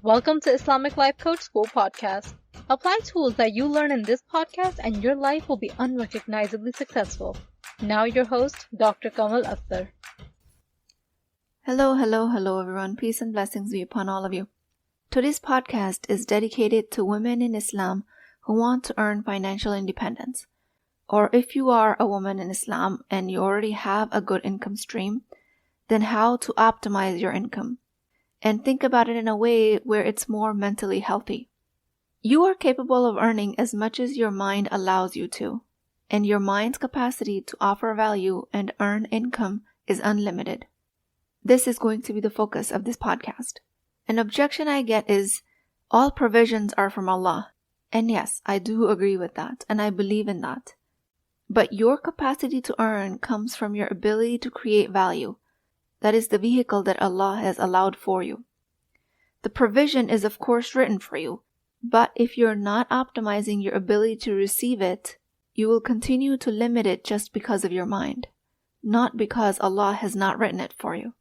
Welcome to Islamic Life Coach School podcast. Apply tools that you learn in this podcast and your life will be unrecognizably successful. Now your host, Dr. Kamal Akhtar. Hello everyone. Peace and blessings be upon all of you. Today's podcast is dedicated to women in Islam who want to earn financial independence. Or if you are a woman in Islam and you already have a good income stream, then how to optimize your income. And think about it in a way where it's more mentally healthy. You are capable of earning as much as your mind allows you to, and your mind's capacity to offer value and earn income is unlimited. This is going to be the focus of this podcast. An objection I get is, all provisions are from Allah. And yes, I do agree with that, and I believe in that. But your capacity to earn comes from your ability to create value. That is the vehicle that Allah has allowed for you. The provision is of course written for you, but if you're not optimizing your ability to receive it, you will continue to limit it just because of your mind, not because Allah has not written it for you.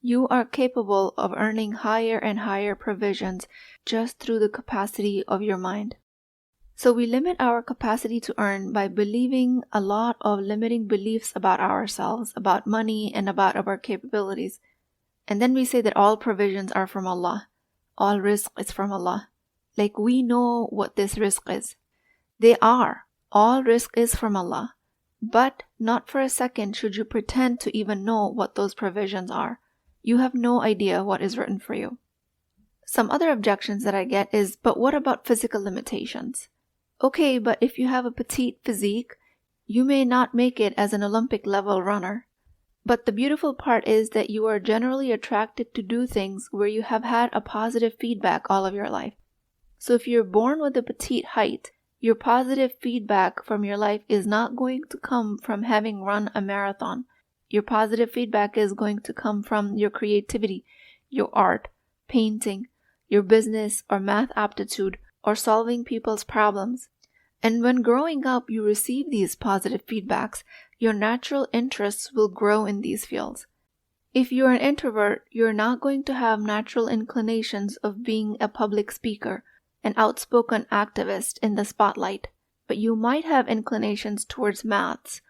You are capable of earning higher and higher provisions just through the capacity of your mind. So we limit our capacity to earn by believing a lot of limiting beliefs about ourselves, about money, and about our capabilities. And then we say that all provisions are from Allah. All rizq is from Allah. Like we know what this rizq is. They are. All rizq is from Allah. But not for a second should you pretend to even know what those provisions are. You have no idea what is written for you. Some other objections that I get is, but what about physical limitations? Okay, but if you have a petite physique, you may not make it as an Olympic level runner. But the beautiful part is that you are generally attracted to do things where you have had a positive feedback all of your life. So if you're born with a petite height, your positive feedback from your life is not going to come from having run a marathon. Your positive feedback is going to come from your creativity, your art, painting, your business or math aptitude, or solving people's problems. And when growing up you receive these positive feedbacks, your natural interests will grow in these fields. If you're an introvert, you're not going to have natural inclinations of being a public speaker, an outspoken activist in the spotlight, but you might have inclinations towards maths,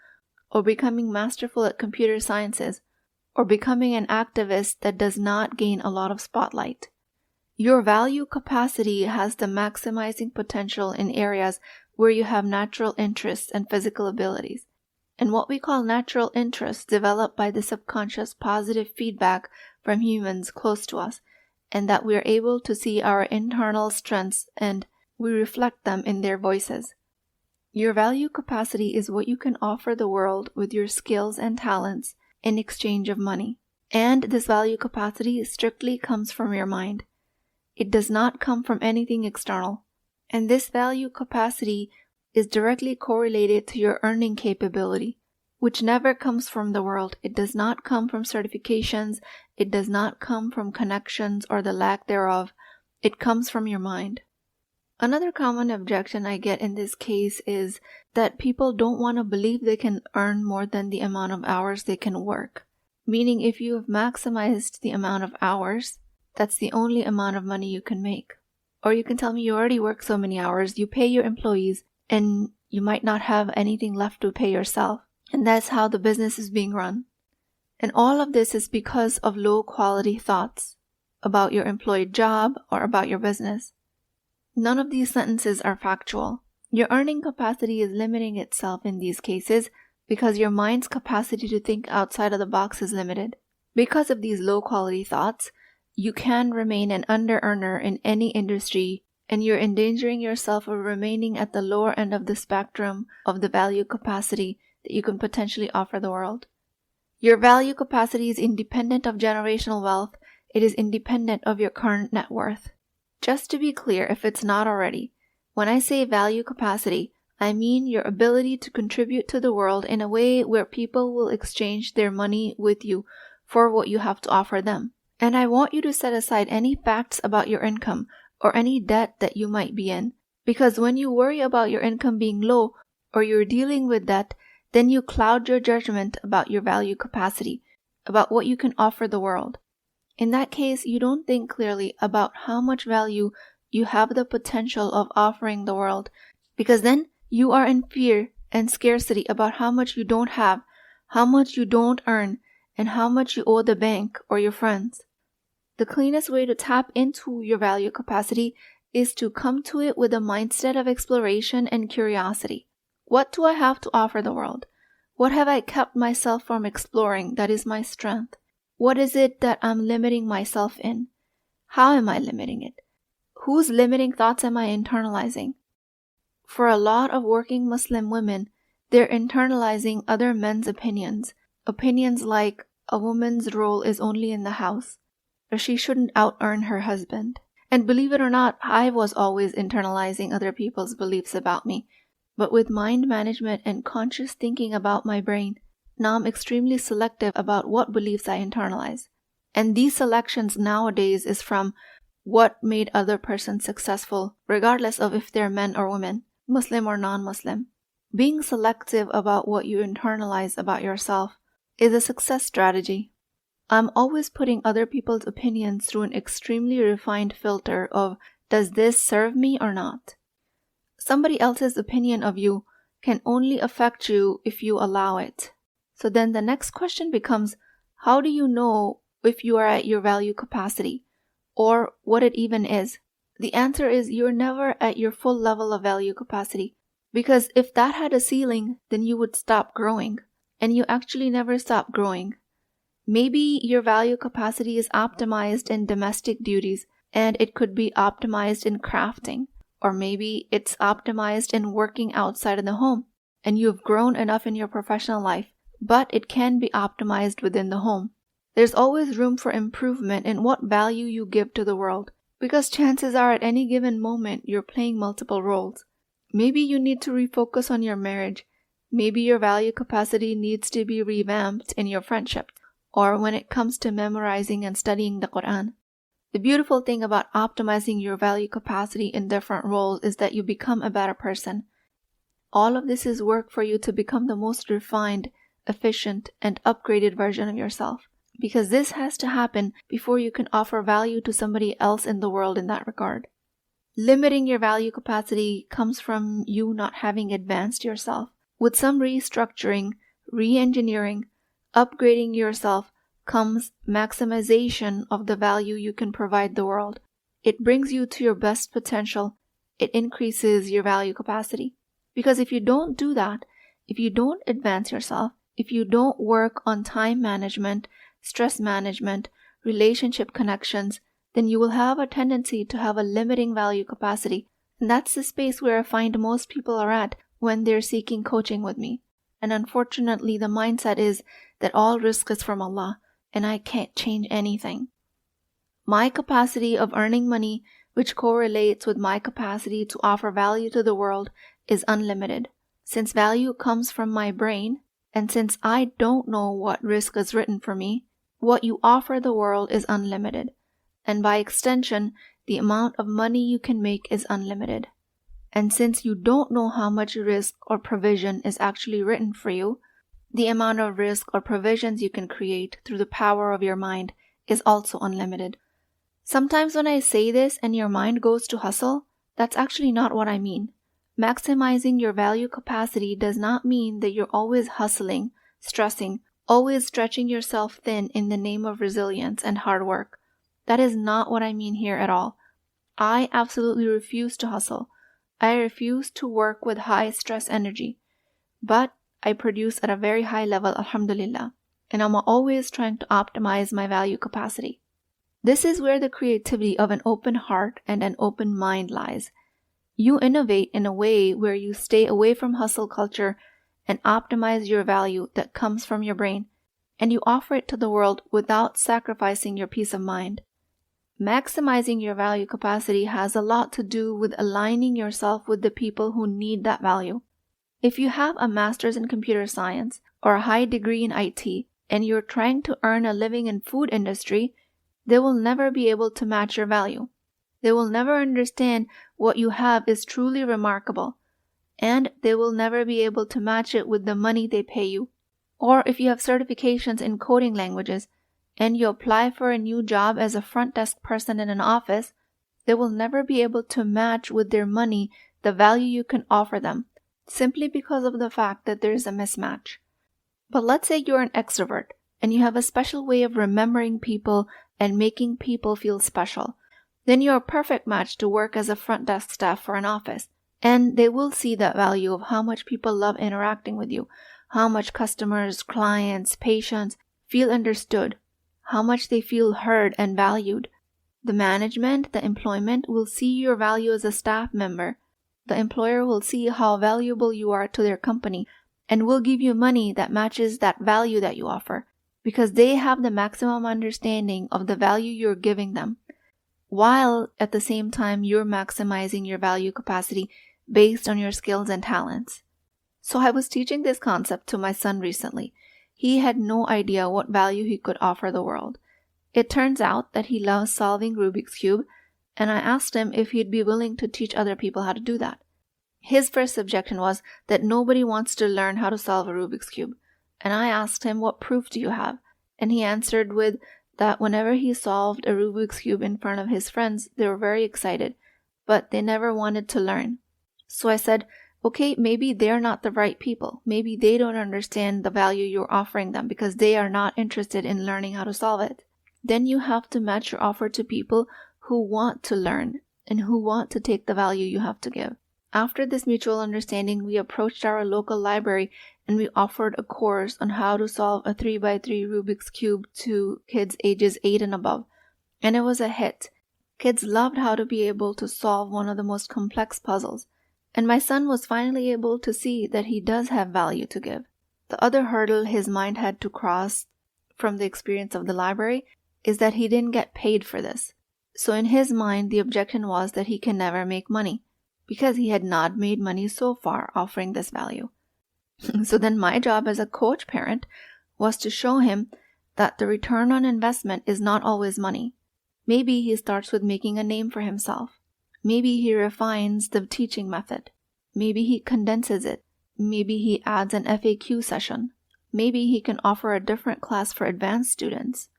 or becoming masterful at computer sciences, or becoming an activist that does not gain a lot of spotlight. Your value capacity has the maximizing potential in areas where you have natural interests and physical abilities. And what we call natural interests develop by the subconscious positive feedback from humans close to us, and that we are able to see our internal strengths and we reflect them in their voices. Your value capacity is what you can offer the world with your skills and talents in exchange of money. And this value capacity strictly comes from your mind. It does not come from anything external. And this value capacity is directly correlated to your earning capability, which never comes from the world. It does not come from certifications. It does not come from connections or the lack thereof. It comes from your mind. Another common objection I get in this case is that people don't want to believe they can earn more than the amount of hours they can work. Meaning if you have maximized the amount of hours, that's the only amount of money you can make. Or you can tell me you already work so many hours, you pay your employees, and you might not have anything left to pay yourself. And that's how the business is being run. And all of this is because of low quality thoughts about your employed job or about your business. None of these sentences are factual. Your earning capacity is limiting itself in these cases because your mind's capacity to think outside of the box is limited. Because of these low quality thoughts, you can remain an under-earner in any industry, and you're endangering yourself of remaining at the lower end of the spectrum of the value capacity that you can potentially offer the world. Your value capacity is independent of generational wealth. It is independent of your current net worth. Just to be clear, if it's not already, when I say value capacity, I mean your ability to contribute to the world in a way where people will exchange their money with you for what you have to offer them. And I want you to set aside any facts about your income or any debt that you might be in, because when you worry about your income being low or you're dealing with debt, then you cloud your judgment about your value capacity, about what you can offer the world. In that case, you don't think clearly about how much value you have the potential of offering the world, because then you are in fear and scarcity about how much you don't have, how much you don't earn, and how much you owe the bank or your friends. The cleanest way to tap into your value capacity is to come to it with a mindset of exploration and curiosity. What do I have to offer the world? What have I kept myself from exploring that is my strength? What is it that I'm limiting myself in? How am I limiting it? Whose limiting thoughts am I internalizing? For a lot of working Muslim women, they're internalizing other men's opinions. Opinions like a woman's role is only in the house, or she shouldn't out-earn her husband. And believe it or not, I was always internalizing other people's beliefs about me. But with mind management and conscious thinking about my brain, now I'm extremely selective about what beliefs I internalize. And these selections nowadays is from what made other persons successful, regardless of if they're men or women, Muslim or non-Muslim. Being selective about what you internalize about yourself is a success strategy. I'm always putting other people's opinions through an extremely refined filter of, does this serve me or not? Somebody else's opinion of you can only affect you if you allow it. So then the next question becomes, how do you know if you are at your value capacity, or what it even is? The answer is you're never at your full level of value capacity, because if that had a ceiling, then you would stop growing, and you actually never stop growing. Maybe your value capacity is optimized in domestic duties, and it could be optimized in crafting, or maybe it's optimized in working outside of the home, and you've grown enough in your professional life, but it can be optimized within the home. There's always room for improvement in what value you give to the world, because chances are at any given moment you're playing multiple roles. Maybe you need to refocus on your marriage. Maybe your value capacity needs to be revamped in your friendship, or when it comes to memorizing and studying the Quran. The beautiful thing about optimizing your value capacity in different roles is that you become a better person. All of this is work for you to become the most refined, efficient, and upgraded version of yourself, because this has to happen before you can offer value to somebody else in the world in that regard. Limiting your value capacity comes from you not having advanced yourself. With some restructuring, re-engineering, upgrading yourself comes maximization of the value you can provide the world. It brings you to your best potential. It increases your value capacity. Because if you don't do that, if you don't advance yourself, if you don't work on time management, stress management, relationship connections, then you will have a tendency to have a limiting value capacity. And that's the space where I find most people are at when they're seeking coaching with me. And unfortunately, the mindset is that all risk is from Allah, and I can't change anything. My capacity of earning money, which correlates with my capacity to offer value to the world, is unlimited. Since value comes from my brain, and since I don't know what risk is written for me, what you offer the world is unlimited. And by extension, the amount of money you can make is unlimited. And since you don't know how much risk or provision is actually written for you, the amount of risk or provisions you can create through the power of your mind is also unlimited. Sometimes when I say this and your mind goes to hustle, that's actually not what I mean. Maximizing your value capacity does not mean that you're always hustling, stressing, always stretching yourself thin in the name of resilience and hard work. That is not what I mean here at all. I absolutely refuse to hustle. I refuse to work with high stress energy. But I produce at a very high level, alhamdulillah, and I'm always trying to optimize my value capacity. This is where the creativity of an open heart and an open mind lies. You innovate in a way where you stay away from hustle culture and optimize your value that comes from your brain, and you offer it to the world without sacrificing your peace of mind. Maximizing your value capacity has a lot to do with aligning yourself with the people who need that value. If you have a master's in computer science or a high degree in IT and you're trying to earn a living in food industry, they will never be able to match your value. They will never understand what you have is truly remarkable, and they will never be able to match it with the money they pay you. Or if you have certifications in coding languages and you apply for a new job as a front desk person in an office, they will never be able to match with their money the value you can offer them, simply because of the fact that there is a mismatch. But let's say you're an extrovert and you have a special way of remembering people and making people feel special. Then you're a perfect match to work as a front desk staff for an office. And they will see that value of how much people love interacting with you, how much customers, clients, patients feel understood, how much they feel heard and valued. The management, the employment will see your value as a staff member. The employer will see how valuable you are to their company and will give you money that matches that value that you offer, because they have the maximum understanding of the value you're giving them, while at the same time you're maximizing your value capacity based on your skills and talents. So I was teaching this concept to my son recently. He had no idea what value he could offer the world. It turns out that he loves solving Rubik's Cube, and I asked him if he'd be willing to teach other people how to do that. His first objection was that nobody wants to learn how to solve a Rubik's Cube, and I asked him, what proof do you have? And he answered with that whenever he solved a Rubik's Cube in front of his friends, they were very excited, but they never wanted to learn. So I said, okay, maybe they're not the right people. Maybe they don't understand the value you're offering them because they are not interested in learning how to solve it. Then you have to match your offer to people who want to learn and who want to take the value you have to give. After this mutual understanding, we approached our local library and we offered a course on how to solve a 3x3 Rubik's Cube to kids ages 8 and above. And it was a hit. Kids loved how to be able to solve one of the most complex puzzles. And my son was finally able to see that he does have value to give. The other hurdle his mind had to cross from the experience of the library is that he didn't get paid for this. So in his mind, the objection was that he can never make money, because he had not made money so far offering this value. So then my job as a coach parent was to show him that the return on investment is not always money. Maybe he starts with making a name for himself. Maybe he refines the teaching method. Maybe he condenses it. Maybe he adds an FAQ session. Maybe he can offer a different class for advanced students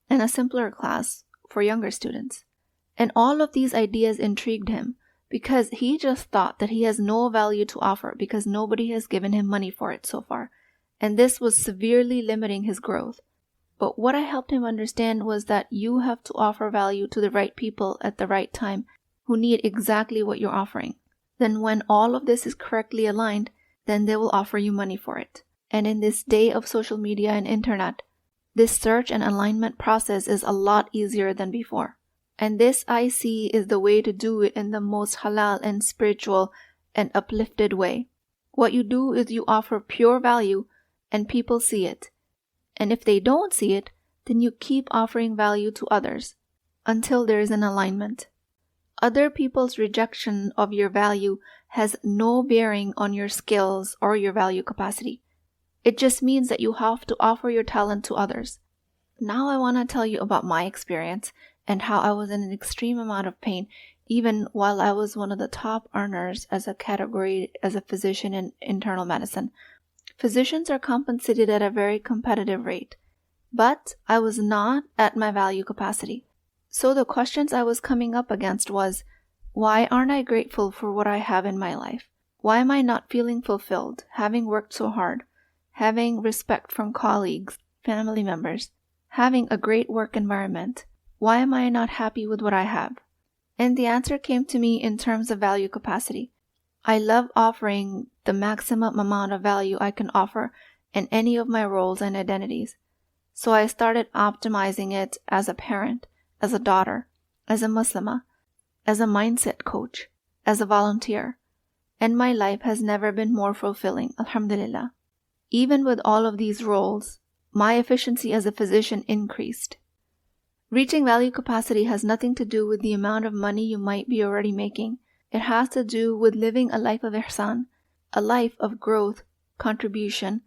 and a simpler class for younger students. And all of these ideas intrigued him because he just thought that he has no value to offer because nobody has given him money for it so far. And this was severely limiting his growth. But what I helped him understand was that you have to offer value to the right people at the right time who need exactly what you're offering. Then when all of this is correctly aligned, then they will offer you money for it. And in this day of social media and internet, this search and alignment process is a lot easier than before. And this I see is the way to do it in the most halal and spiritual and uplifted way. What you do is you offer pure value and people see it. And if they don't see it, then you keep offering value to others until there is an alignment. Other people's rejection of your value has no bearing on your skills or your value capacity. It just means that you have to offer your talent to others. Now I want to tell you about my experience and how I was in an extreme amount of pain even while I was one of the top earners as a category as a physician in internal medicine. Physicians are compensated at a very competitive rate, but I was not at my value capacity. So the questions I was coming up against was, why aren't I grateful for what I have in my life? Why am I not feeling fulfilled, having worked so hard, having respect from colleagues, family members, having a great work environment? Why am I not happy with what I have? And the answer came to me in terms of value capacity. I love offering the maximum amount of value I can offer in any of my roles and identities. So I started optimizing it as a parent, as a daughter, as a Muslimah, as a mindset coach, as a volunteer. And my life has never been more fulfilling, alhamdulillah. Even with all of these roles, my efficiency as a physician increased. Reaching value capacity has nothing to do with the amount of money you might be already making. It has to do with living a life of ihsan, a life of growth, contribution,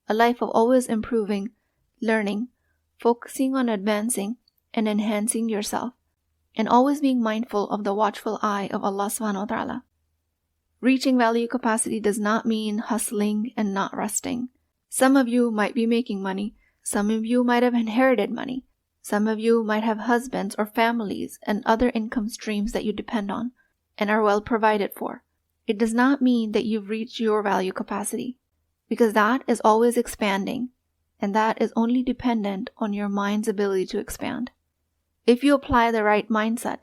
a life of always improving, learning, focusing on advancing and enhancing yourself, and always being mindful of the watchful eye of Allah subhanahu wa ta'ala. Reaching value capacity does not mean hustling and not resting. Some of you might be making money. Some of you might have inherited money. Some of you might have husbands or families and other income streams that you depend on and are well provided for. It does not mean that you've reached your value capacity, because that is always expanding, and that is only dependent on your mind's ability to expand. If you apply the right mindset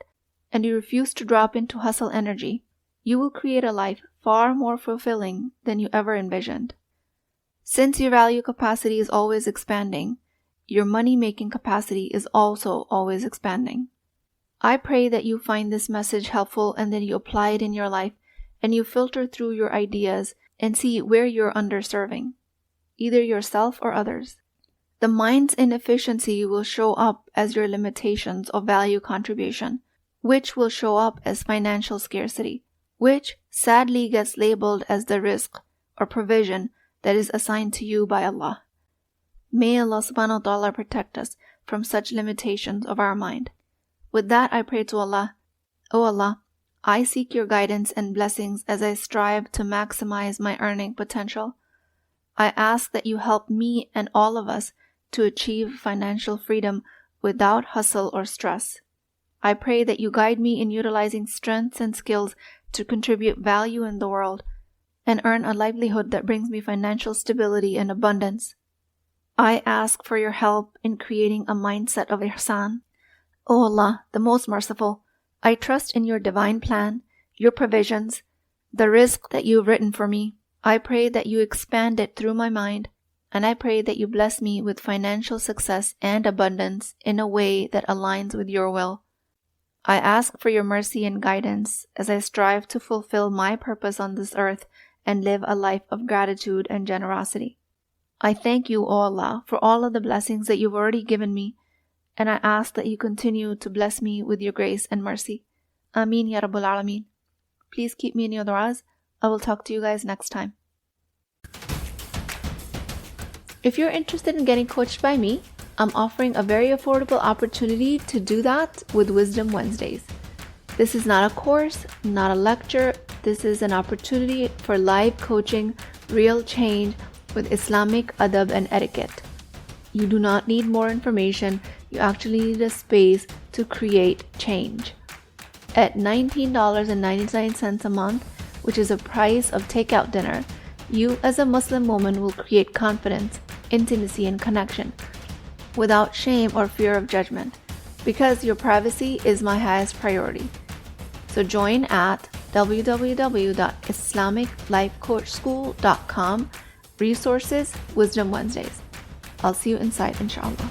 and you refuse to drop into hustle energy, you will create a life far more fulfilling than you ever envisioned. Since your value capacity is always expanding, your money-making capacity is also always expanding. I pray that you find this message helpful and that you apply it in your life and you filter through your ideas and see where you're underserving, either yourself or others. The mind's inefficiency will show up as your limitations of value contribution, which will show up as financial scarcity, which sadly gets labeled as the rizq or provision that is assigned to you by Allah. May Allah subhanahu wa ta'ala protect us from such limitations of our mind. With that, I pray to Allah, O Allah, I seek your guidance and blessings as I strive to maximize my earning potential. I ask that you help me and all of us to achieve financial freedom without hustle or stress. I pray that you guide me in utilizing strengths and skills to contribute value in the world and earn a livelihood that brings me financial stability and abundance. I ask for your help in creating a mindset of ihsan. O Allah, the most merciful, I trust in your divine plan, your provisions, the rizq that you have written for me. I pray that you expand it through my mind, and I pray that you bless me with financial success and abundance in a way that aligns with your will. I ask for your mercy and guidance as I strive to fulfill my purpose on this earth and live a life of gratitude and generosity. I thank you, O Allah, for all of the blessings that you've already given me, and I ask that you continue to bless me with your grace and mercy. Ameen Ya Rabbul Alameen. Please keep me in your du'as. I will talk to you guys next time. If you're interested in getting coached by me, I'm offering a very affordable opportunity to do that with Wisdom Wednesdays. This is not a course, not a lecture. This is an opportunity for live coaching, real change with Islamic adab and etiquette. You do not need more information. You actually need a space to create change. At $19.99 a month, which is a price of takeout dinner, you as a Muslim woman will create confidence, intimacy, and connection without shame or fear of judgment, because your privacy is my highest priority. So join at www.islamiclifecoachschool.com, resources, Wisdom Wednesdays. I'll see you inside, inshallah.